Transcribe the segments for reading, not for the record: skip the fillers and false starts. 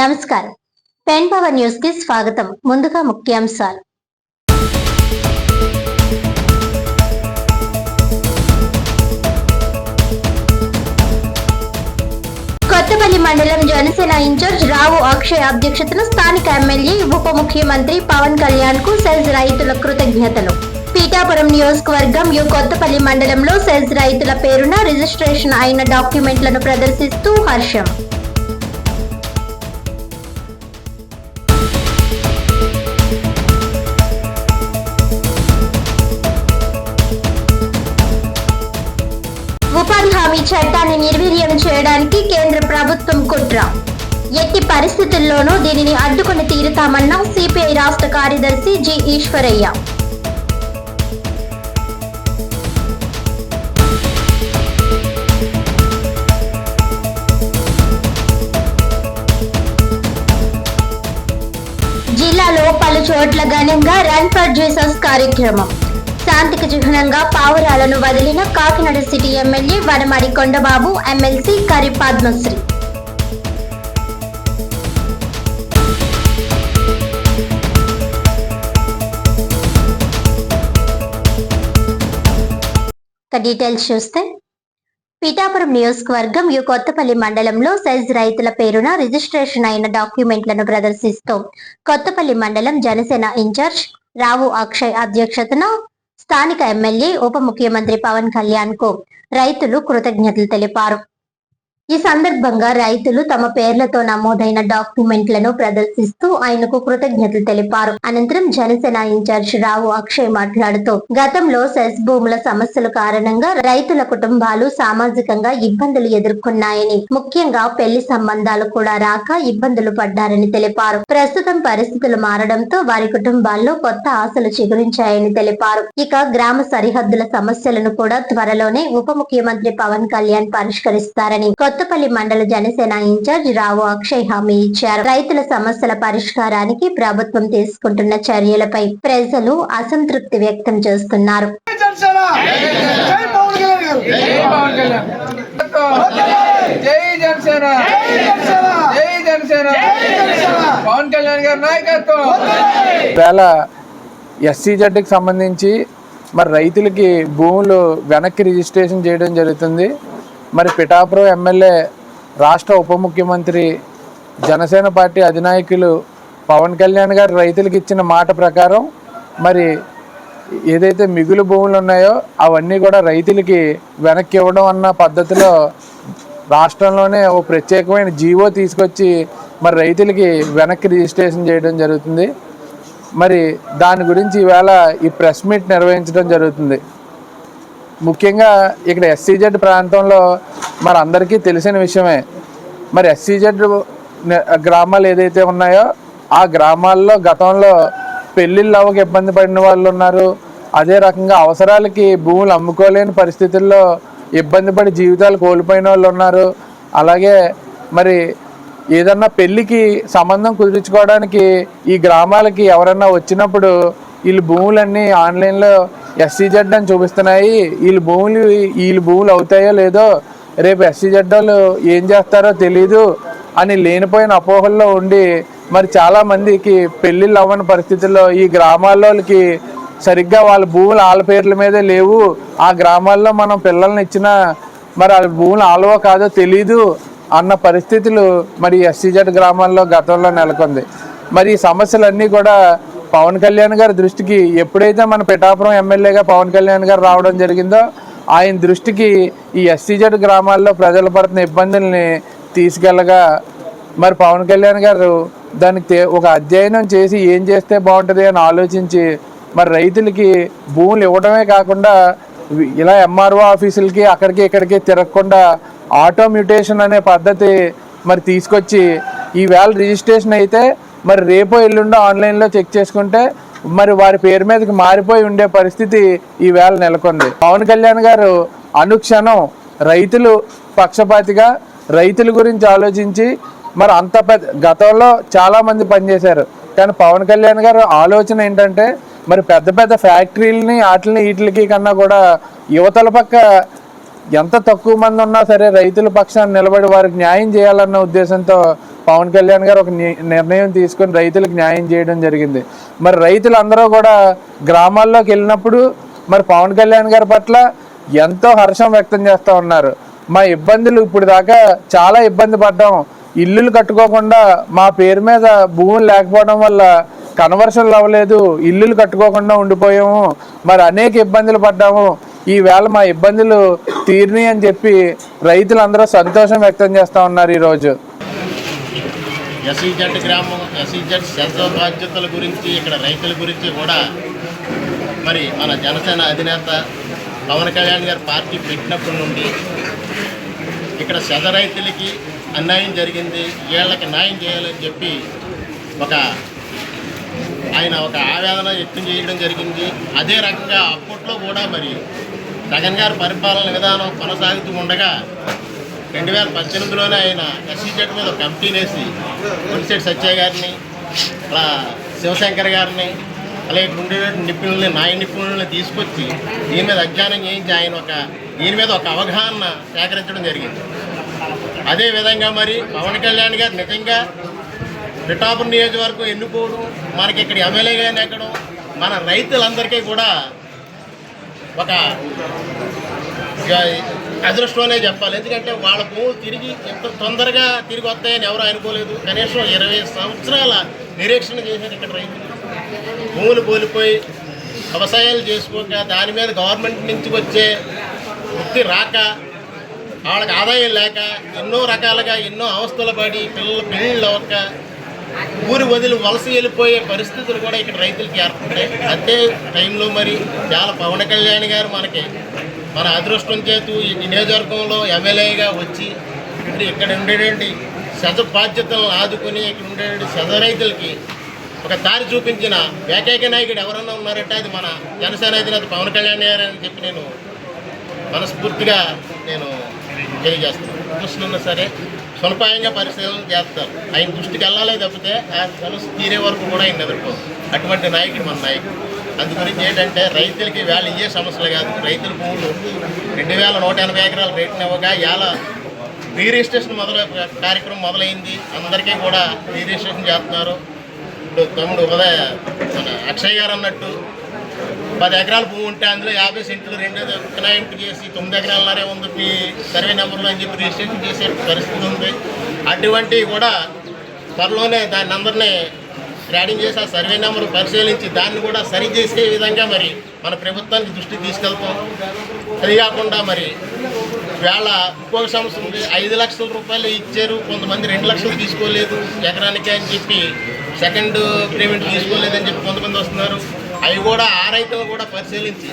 నమస్కారం. Pen power news కి స్వాగతం. ముందుగా ముఖ్యాంశాలు. కొత్తపల్లి మండలం జనసేన ఇన్ఛార్జ్ రావు అక్షయ్ అధ్యక్షతన స్థానిక ఎమ్మెల్యే ఉప ముఖ్యమంత్రి పవన్ కళ్యాణ్ కు సెజ్ రైతుల కృతజ్ఞతలు. పీఠాపురం నియోజకవర్గం కొత్తపల్లి మండలంలో సెజ్ రైతుల పేరున రిజిస్ట్రేషన్ అయిన డాక్యుమెంట్లను ప్రదర్శిస్తూ హర్షం. ఉపాధి హామీ చట్టాన్ని నిర్వీర్యం చేయడానికి కేంద్ర ప్రభుత్వం కుట్ర. ఎట్టి పరిస్థితుల్లోనూ దీనిని అడ్డుకుని తీరుతామన్న సిపిఐ రాష్ట్ర కార్యదర్శి జి ఈశ్వరయ్య. జిల్లాలో పలు చోట్ల ఘనంగా రన్ ఫర్ జీసస్ కార్యక్రమం. శాంతికి చిహ్నంగా పావురాలను వదిలిన Kakinada city MLA Vanamadi Kondababu, MLC కరి పద్మశ్రీ. డీటెయిల్స్ చూస్తే పీఠాపురం నియోజకవర్గం కొత్తపల్లి మండలంలో సెజ్ రైతుల పేరున రిజిస్ట్రేషన్ అయిన డాక్యుమెంట్లను ప్రదర్శిస్తూ కొత్తపల్లి మండలం జనసేన ఇన్ఛార్జ్ రావు అక్షయ్ అధ్యక్షతన స్థానిక ఎమ్మెల్యే ఉప ముఖ్యమంత్రి పవన్ కళ్యాణ్ కు రైతులు కృతజ్ఞతలు తెలిపారు. ఈ సందర్భంగా రైతులు తమ పేర్లతో నమోదైన డాక్యుమెంట్లను ప్రదర్శిస్తూ ఆయనకు కృతజ్ఞతలు తెలిపారు. అనంతరం జనసేన ఇన్ఛార్జ్ రావు అక్షయ్ మాట్లాడుతూ గతంలో సెస్ భూముల సమస్యల కారణంగా రైతుల కుటుంబాలు సామాజికంగా ఇబ్బందులు ఎదుర్కొన్నాయని, ముఖ్యంగా పెళ్లి సంబంధాలు కూడా రాక ఇబ్బందులు పడ్డారని తెలిపారు. ప్రస్తుతం పరిస్థితులు మారడంతో వారి కుటుంబాల్లో కొత్త ఆశలు చిగురించాయని తెలిపారు. ఇక గ్రామ సరిహద్దుల సమస్యలను కూడా త్వరలోనే ఉప ముఖ్యమంత్రి పవన్ కళ్యాణ్ పరిష్కరిస్తారని కొత్తపల్లి మండల జనసేన ఇన్ఛార్జ్ రావు అక్షయ్ హామీ ఇచ్చారు. రైతుల సమస్యల పరిష్కారానికి ప్రభుత్వం తీసుకుంటున్న చర్యలపై ప్రజలు అసంతృప్తి వ్యక్తం చేస్తున్నారు. ఎస్సీజెడ్కి సంబంధించి మరి రైతులకి భూములు వెనక్కి రిజిస్ట్రేషన్ చేయడం జరుగుతుంది. మరి పిఠాపురం ఎమ్మెల్యే, రాష్ట్ర ఉప ముఖ్యమంత్రి, జనసేన పార్టీ అధినాయకులు పవన్ కళ్యాణ్ గారు రైతులకు ఇచ్చిన మాట ప్రకారం మరి ఏదైతే మిగులు భూములు ఉన్నాయో అవన్నీ కూడా రైతులకి వెనక్కి ఇవ్వడం అన్న పద్ధతిలో రాష్ట్రంలోనే ఓ ప్రత్యేకమైన జీవో తీసుకొచ్చి మరి రైతులకి వెనక్కి రిజిస్ట్రేషన్ చేయడం జరుగుతుంది. మరి దాని గురించి ఈవేళ ఈ ప్రెస్ మీట్ నిర్వహించడం జరుగుతుంది. ముఖ్యంగా ఇక్కడ ఎస్సీజెడ్ ప్రాంతంలో మరి అందరికీ తెలిసిన విషయమే. మరి ఎస్సీజెడ్ గ్రామాలు ఏదైతే ఉన్నాయో ఆ గ్రామాల్లో గతంలో పెళ్ళిళ్ళు అవ్వక ఇబ్బంది పడిన వాళ్ళు ఉన్నారు. అదే రకంగా అవసరాలకి భూములు అమ్ముకోలేని పరిస్థితుల్లో ఇబ్బంది పడి జీవితాలు కోల్పోయిన వాళ్ళు ఉన్నారు. అలాగే మరి ఏదన్నా పెళ్ళికి సంబంధం కుదుర్చుకోవడానికి ఈ గ్రామాలకి ఎవరన్నా వచ్చినప్పుడు వీళ్ళు భూములన్నీ ఆన్లైన్లో ఎస్సీజెడ్ అని చూపిస్తున్నాయి, వీళ్ళ భూములు అవుతాయో లేదో, రేపు ఎస్సీజెడ్ వాళ్ళు ఏం చేస్తారో తెలీదు అని లేనిపోయిన అపోహల్లో ఉండి మరి చాలామందికి పెళ్ళిళ్ళు అవ్వని పరిస్థితుల్లో ఈ గ్రామాల్లోకి సరిగ్గా వాళ్ళ భూములు వాళ్ళ పేర్ల మీదే లేవు, ఆ గ్రామాల్లో మనం పిల్లల్ని ఇచ్చినా మరి వాళ్ళ భూములు ఆలవో కాదో తెలీదు అన్న పరిస్థితులు మరి ఎస్సీజెడ్ గ్రామాల్లో గతంలో నెలకొంది. మరి ఈ సమస్యలన్నీ కూడా పవన్ కళ్యాణ్ గారి దృష్టికి ఎప్పుడైతే మన పిఠాపురం ఎమ్మెల్యేగా పవన్ కళ్యాణ్ గారు రావడం జరిగిందో ఆయన దృష్టికి ఈ ఎస్సీజెడ్ గ్రామాల్లో ప్రజలు పడుతున్న ఇబ్బందుల్ని తీసుకెళ్ళగా మరి పవన్ కళ్యాణ్ గారు దానికి ఒక అధ్యయనం చేసి ఏం చేస్తే బాగుంటుంది అని ఆలోచించి మరి రైతులకి భూములు ఇవ్వడమే కాకుండా ఇలా ఎంఆర్ఓ ఆఫీసులకి అక్కడికి ఇక్కడికి తిరగకుండా ఆటోమ్యూటేషన్ అనే పద్ధతి మరి తీసుకొచ్చి ఈవేళ రిజిస్ట్రేషన్ అయితే మరి రేపో ఎల్లుండో ఆన్లైన్లో చెక్ చేసుకుంటే మరి వారి పేరు మీదకి మారిపోయి ఉండే పరిస్థితి ఈవేళ నెలకొంది. పవన్ కళ్యాణ్ గారు అనుక్షణం రైతులు పక్షపాతిగా రైతుల గురించి ఆలోచించి మరి అంత గతంలో చాలామంది పనిచేశారు. కానీ పవన్ కళ్యాణ్ గారు ఆలోచన ఏంటంటే మరి పెద్ద పెద్ద ఫ్యాక్టరీలని వీటికి కన్నా కూడా యువతల పక్క ఎంత తక్కువ మంది ఉన్నా సరే రైతుల పక్షాన్ని నిలబడి వారికి న్యాయం చేయాలన్న ఉద్దేశంతో పవన్ కళ్యాణ్ గారు ఒక నిర్ణయం తీసుకొని రైతులకు న్యాయం చేయడం జరిగింది. మరి రైతులందరూ కూడా గ్రామాల్లోకి వెళ్ళినప్పుడు మరి పవన్ కళ్యాణ్ గారి పట్ల ఎంతో హర్షం వ్యక్తం చేస్తూ ఉన్నారు. మా ఇబ్బందులు ఇప్పుడు దాకా చాలా ఇబ్బంది పడ్డాం, ఇల్లులు కట్టుకోకుండా మా పేరు మీద భూములు లేకపోవడం వల్ల కన్వర్షన్లు అవ్వలేదు, ఇల్లులు కట్టుకోకుండా ఉండిపోయాము, మరి అనేక ఇబ్బందులు పడ్డాము, ఈవేళ మా ఇబ్బందులు తీరినాయి అని చెప్పి రైతులందరూ సంతోషం వ్యక్తం చేస్తూ ఉన్నారు. ఈరోజు ఎస్ఈజెడ్ గ్రామం ఎస్ఈజెడ్ సెజ్ బాధ్యతల గురించి ఇక్కడ రైతుల గురించి కూడా మరి మన జనసేన అధినేత పవన్ కళ్యాణ్ గారు పార్టీ పెట్టినప్పటి నుండి ఇక్కడ సెద రైతులకి అన్యాయం జరిగింది, వీళ్ళకి న్యాయం చేయాలని చెప్పి ఆయన ఒక ఆవేదన వ్యక్తం చేయడం జరిగింది. అదే రకంగా అప్పట్లో కూడా మరి జగన్ గారి పరిపాలన విధానం కొనసాగుతూ ఉండగా 2018లోనే ఆయన ఎస్ఈజెడ్ మీద ఒక కమిటీని వేసి పులిశెట్టి సత్యయ్య గారిని, అలా శివశంకర్ గారిని, అలాగే ఉండేటువంటి నిపుణుల్ని, న్యాయ నిపుణుల్ని తీసుకొచ్చి దీని మీద అధ్యయనం చేయించి ఆయన దీని మీద ఒక అవగాహన సేకరించడం జరిగింది. అదేవిధంగా మరి పవన్ కళ్యాణ్ గారు నిజంగా పిఠాపురం నియోజకవర్గం ఎన్నుకోవడం, మనకి ఇక్కడ ఎమ్మెల్యేగా ఎక్కడం మన రైతులందరికీ కూడా ఒక అదృష్టమనే చెప్పాలి. ఎందుకంటే వాళ్ళ భూములు తిరిగి ఎంత తొందరగా తిరిగి వస్తాయని ఎవరు అనుకోలేదు. కనీసం 20 సంవత్సరాల నిరీక్షణ చేశారు ఇక్కడ రైతులు. భూములు కోల్పోయి వ్యవసాయాలు చేసుకోక దాని మీద గవర్నమెంట్ నుంచి వచ్చే వృత్తి రాక వాళ్ళకి ఆదాయం లేక ఎన్నో రకాలుగా ఎన్నో అవస్థలు పడి పెళ్ళిళ్ళు అవ్వక ఊరి వదిలి వలస వెళ్ళిపోయే పరిస్థితులు కూడా ఇక్కడ రైతులకి ఏర్పడ్డాయి. అదే టైంలో మరి చాలా పవన్ కళ్యాణ్ గారు మన అదృష్టం చేతు ఈ నియోజకవర్గంలో ఎమ్మెల్యేగా వచ్చి మరి ఇక్కడ ఉండేటువంటి సెజ బాధ్యతలను ఆదుకొని ఇక్కడ ఉండేటువంటి సెజ రైతులకి ఒక దారి చూపించిన ఏకైక నాయకుడు ఎవరన్నా ఉన్నారంటే అది మన జనసేన అధినేత పవన్ కళ్యాణ్ గారు అని చెప్పి నేను మనస్ఫూర్తిగా తెలియజేస్తాను. చూస్తున్నా సరే సులభంగా పరిశీలన చేస్తారు. ఆయన దృష్టికి వెళ్ళాలే తప్పితే ఆ సమస్య తీరే వరకు కూడా ఆయన ఎదుర్కోరు. అటువంటి నాయకుడు మన నాయకుడు. అందుగురించి ఏంటంటే రైతులకి వేళ ఇయ్యే సమస్యలు కాదు. రైతుల భూములు 2180 ఎకరాల రేటుని ఇవ్వగా ఇవాళ రీరిజిస్ట్రేషన్ కార్యక్రమం మొదలైంది. అందరికీ కూడా రీరిజిస్ట్రేషన్ చేస్తున్నారు. ఇప్పుడు తమ్ముడు మన అక్షయ్ గారు అన్నట్టు 10 ఎకరాల భూమి ఉంటే అందులో 50 సెంట్లు 2 ఫినాయింపు చేసి 9 ఎకరాలన్నరే ఉంది మీ సర్వే నెంబర్లో అని చెప్పి రిజిస్ట్రేషన్ చేసే పరిస్థితి ఉంది. అటువంటివి కూడా త్వరలోనే దాన్ని అందరినీ గ్రాడింగ్ చేసి ఆ సర్వే నెంబర్ పరిశీలించి దాన్ని కూడా సరి చేసే విధంగా మరి మన ప్రభుత్వానికి దృష్టికి తీసుకెళ్తాం. అది కాకుండా మరి వేళ ఇంకొక సమస్య ఉంది. 5 లక్షల రూపాయలు ఇచ్చారు, కొంతమంది 2 లక్షలు తీసుకోలేదు ఎకరానికి అని చెప్పి, సెకండ్ పేమెంట్ తీసుకోలేదని చెప్పి కొంతమంది వస్తున్నారు. అవి కూడా ఆ రైతులు కూడా పరిశీలించి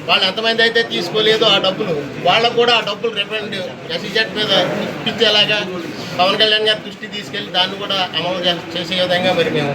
వాళ్ళు ఎంతమంది అయితే తీసుకోలేదో ఆ డబ్బులు వాళ్ళకు కూడా ఆ డబ్బులు రిఫండ్ ఎస్ఈజెడ్ మీద ఇప్పించేలాగా పవన్ కళ్యాణ్ గారి దృష్టి తీసుకెళ్ళి దాన్ని కూడా అమలు చేసే విధంగా మరి మేము